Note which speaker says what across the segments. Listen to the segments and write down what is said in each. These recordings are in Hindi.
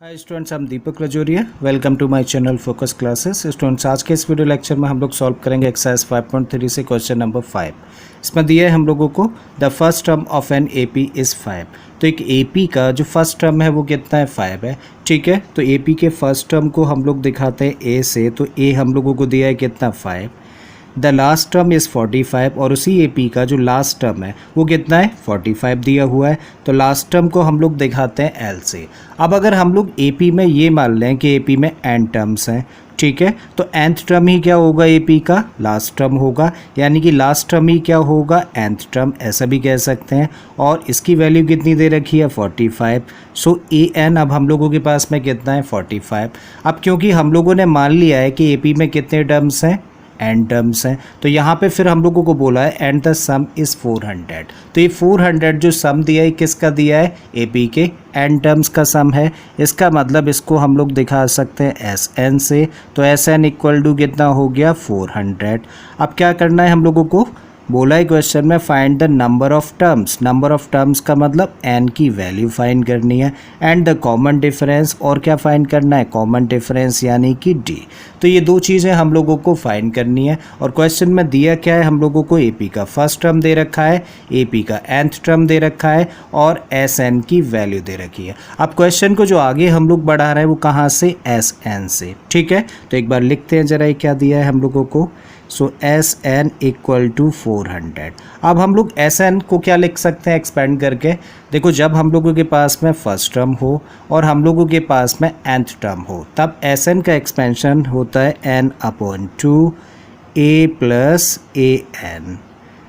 Speaker 1: हाय स्टूडेंट्स, हम Deepak Rajouria. Welcome to my channel focus classes. Students, आज के इस वीडियो लेक्चर में हम लोग सॉल्व करेंगे एक्सरसाइज 5.3 से क्वेश्चन नंबर 5। इसमें दिया है हम लोगों को the first term of an AP is 5। तो एक एपी का जो फर्स्ट टर्म है वो कितना है, 5 है। ठीक है, तो एपी के फर्स्ट टर्म को हम लोग दिखाते हैं ए से। तो ए हम लोगों को दिया है कितना, 5। द लास्ट टर्म इज़ 45 और उसी एपी का जो लास्ट टर्म है वो कितना है, 45 दिया हुआ है। तो लास्ट टर्म को हम लोग दिखाते हैं एल से। अब अगर हम लोग एपी में ये मान लें कि एपी में एन टर्म्स हैं, ठीक है, तो nth टर्म ही क्या होगा, एपी का लास्ट टर्म होगा, यानी कि लास्ट टर्म ही क्या होगा, nth टर्म, ऐसा भी कह सकते हैं। और इसकी वैल्यू कितनी दे रखी है, 45। सो ए एन अब हम लोगों के पास में कितना है, 45। अब क्योंकि हम लोगों ने मान लिया है कि एपी में कितने टर्म्स हैं, एन टर्म्स हैं, तो यहाँ पे फिर हम लोगों को बोला है एंड द सम इज़ 400। तो ये 400 जो सम दिया है किसका दिया है, एपी के एन टर्म्स का सम है। इसका मतलब इसको हम लोग दिखा सकते हैं एस एन से। तो एस एन इक्वल टू कितना हो गया, 400। अब क्या करना है हम लोगों को, बोला है क्वेश्चन में find the number of terms. Number of terms का मतलब एन की वैल्यू फाइंड करनी है एंड द कॉमन डिफरेंस, और क्या फाइंड करना है, कॉमन डिफरेंस यानी कि डी। तो ये दो चीज़ें हम लोगों को फाइंड करनी है। और क्वेश्चन में दिया क्या है हम लोगों को, एपी का फर्स्ट टर्म दे रखा है, एपी का nth टर्म दे रखा है और एस एन की वैल्यू दे रखी है। अब क्वेश्चन को जो आगे हम लोग बढ़ा रहे हैं वो कहाँ से, एस एन से। ठीक है, तो एक बार लिखते हैं जरा ये क्या दिया है हम लोगों को। सो एस एन इक्वल टू 400। अब हम लोग एस एन को क्या लिख सकते हैं, एक्सपेंड करके। देखो, जब हम लोगों के पास में फर्स्ट टर्म हो और हम लोगों के पास में nth टर्म हो, तब एस एन का एक्सपेंशन होता है n upon 2 a plus a n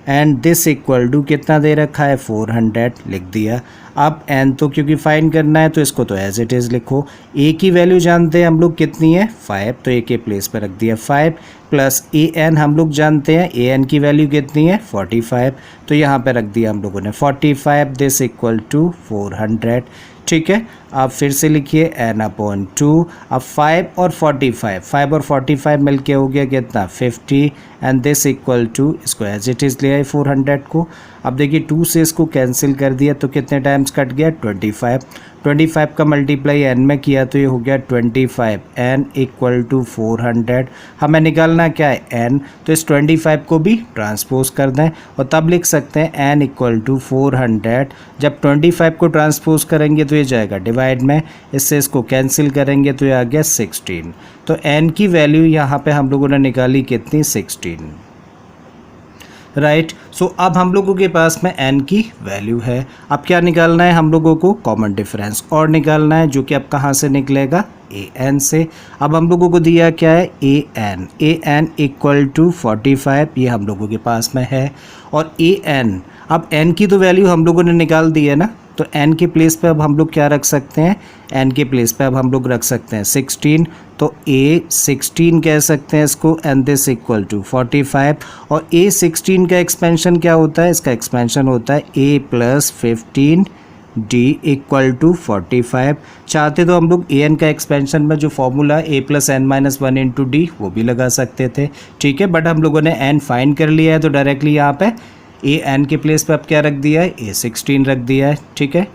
Speaker 1: and this equal to कितना दे रखा है, 400 लिख दिया। अब n तो क्योंकि फाइंड करना है तो इसको तो एज इट इज़ लिखो। a की वैल्यू जानते हैं हम लोग कितनी है, 5, तो a के प्लेस पर रख दिया 5 प्लस ए एन हम लोग जानते हैं ए एन की वैल्यू कितनी है, 45, तो यहाँ पे रख दिया हम लोगों ने 45। This equal to 400। ठीक है, अब फिर से लिखिए n अपॉन 2। अब 5 और 45 मिलके हो गया कितना, 50 एंड दिस इक्वल टू, इसको एज इट इज़ ले आए 400 को। अब देखिए 2 से इसको कैंसिल कर दिया तो कितने टाइम्स कट गया, 25 का मल्टीप्लाई n में किया तो ये हो गया 25। n equal to 400। हमें निकालना क्या है, n, तो इस 25 को भी ट्रांसपोज कर दें और तब लिख सकते हैं n इक्वल टू 400। जब 25 को ट्रांसपोज करेंगे तो ये जाएगा डिवाइड में, इससे इसको कैंसिल करेंगे तो ये आ गया 16। तो n की वैल्यू यहाँ पे हम लोगों ने निकाली कितनी, 16, राइट। सो अब हम लोगों के पास में n की वैल्यू है। अब क्या निकालना है हम लोगों को, कॉमन डिफरेंस और निकालना है, जो कि अब कहाँ से निकलेगा, ए एन से। अब हम लोगों को दिया क्या है, ए एन इक्वल टू 45, ये हम लोगों के पास में है। और ए एन, अब n की तो वैल्यू हम लोगों ने निकाल दी है ना, तो n के प्लेस पे अब हम लोग क्या रख सकते हैं, n के प्लेस पे अब हम लोग रख सकते हैं 16, तो a16 कह सकते हैं इसको एंड दिस इक्वल टू 45। और a16 का एक्सपेंशन क्या होता है, इसका एक्सपेंशन होता है a plus 15 d equal to 45। चाहते तो हम लोग ए एन का एक्सपेंशन में जो formula a plus n minus 1 into d वो भी लगा सकते थे, ठीक है, बट हम लोगों ने n फाइंड कर लिया है तो डायरेक्टली यहाँ पे ए एन के प्लेस पे अब क्या रख दिया है, a16 रख दिया है। ठीक है,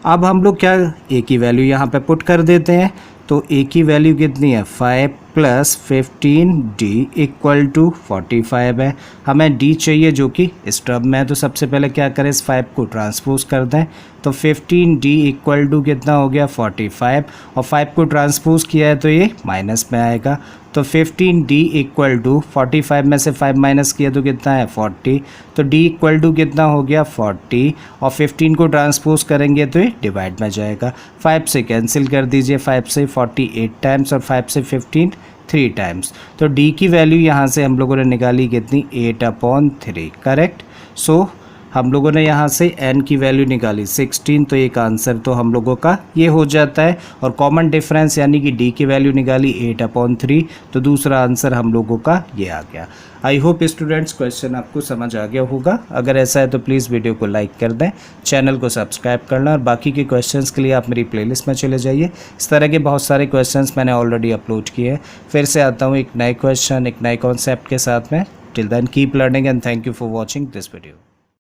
Speaker 1: अब हम लोग क्या, a की वैल्यू यहाँ पे पुट कर देते हैं। तो a की वैल्यू कितनी है, 5 प्लस 15 d इक्वल टू 45 है। हमें d चाहिए जो कि इस टर्म में है, तो सबसे पहले क्या करें, इस 5 को ट्रांसपोज कर दें। तो 15 d इक्वल टू कितना हो गया, 45, और 5 को ट्रांसपोज किया है तो ये माइनस में आएगा। तो 15 d इक्वल टू 45 में से 5 माइनस किया तो कितना है, 40, तो d इक्वल टू कितना हो गया, 40, और 15 को ट्रांसपोज करेंगे तो ये डिवाइड में जाएगा। 5 से कैंसिल कर दीजिए, 5 से 48 टाइम्स और 5 से 15 3 टाइम्स। तो d की वैल्यू यहाँ से हम लोगों ने निकाली कितनी, 8/3, करेक्ट। सो हम लोगों ने यहाँ से n की वैल्यू निकाली 16, तो एक आंसर तो हम लोगों का ये हो जाता है। और कॉमन डिफरेंस यानी कि d की वैल्यू निकाली 8/3, तो दूसरा आंसर हम लोगों का ये आ गया। आई होप स्टूडेंट्स क्वेश्चन आपको समझ आ गया होगा। अगर ऐसा है तो प्लीज़ वीडियो को लाइक कर दें, चैनल को सब्सक्राइब करना, और बाकी के क्वेश्चंस के लिए आप मेरी प्लेलिस्ट में चले जाइए। इस तरह के बहुत सारे क्वेश्चंस मैंने ऑलरेडी अपलोड किए हैं। फिर से आता हूँ एक नए क्वेश्चन, एक नए कॉन्सेप्ट के साथ में। Till then keep learning and thank you for watching this video.